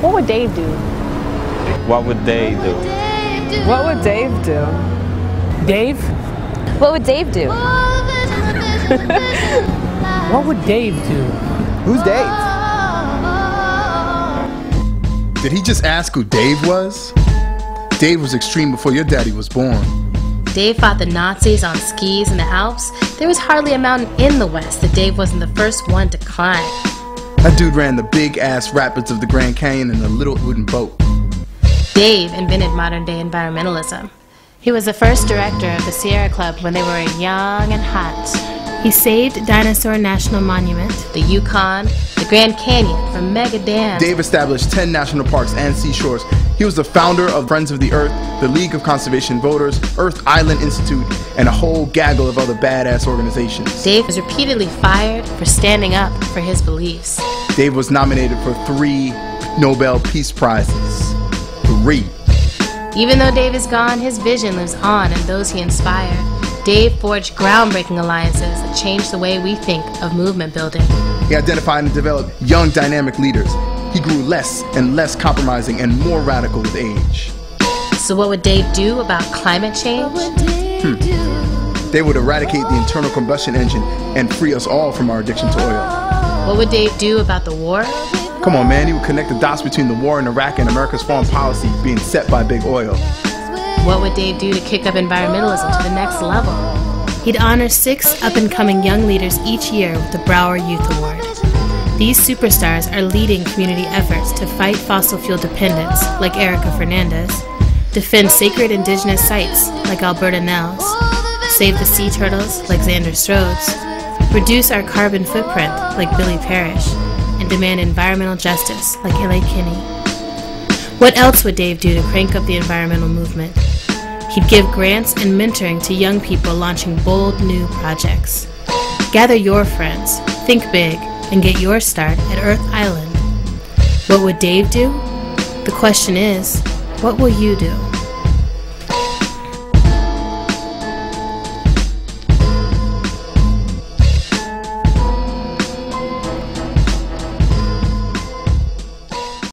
What would Dave do? What would they do? What would Dave do? Dave? What would Dave do? What would Dave do? Who's Dave? Did he just ask who Dave was? Dave was extreme before your daddy was born. Dave fought the Nazis on skis in the Alps. There was hardly a mountain in the West that Dave wasn't the first one to climb. That dude ran the big-ass rapids of the Grand Canyon in a little wooden boat. Dave invented modern-day environmentalism. He was the first director of the Sierra Club when they were young and hot. He saved Dinosaur National Monument, the Yukon, the Grand Canyon from mega dams. Dave established 10 national parks and seashores. He was the founder of Friends of the Earth, the League of Conservation Voters, Earth Island Institute, and a whole gaggle of other badass organizations. Dave was repeatedly fired for standing up for his beliefs. Dave was nominated for 3 Nobel Peace Prizes. 3. Even though Dave is gone, his vision lives on in those he inspired. Dave forged groundbreaking alliances that changed the way we think of movement building. He identified and developed young dynamic leaders. He grew less and less compromising and more radical with age. So what would Dave do about climate change? They would eradicate the internal combustion engine and free us all from our addiction to oil. What would Dave do about the war? Come on, man, he would connect the dots between the war in Iraq and America's foreign policy being set by big oil. What would Dave do to kick up environmentalism to the next level? He'd honor 6 up-and-coming young leaders each year with the Brower Youth Award. These superstars are leading community efforts to fight fossil fuel dependence, like Erica Fernandez, defend sacred indigenous sites, like Alberta Nels, save the sea turtles, like Xander Strodes, reduce our carbon footprint, like Billy Parrish, and demand environmental justice, like L.A. Kinney. What else would Dave do to crank up the environmental movement? He'd give grants and mentoring to young people launching bold new projects. Gather your friends, think big, and get your start at Earth Island. What would Dave do? The question is, what will you do?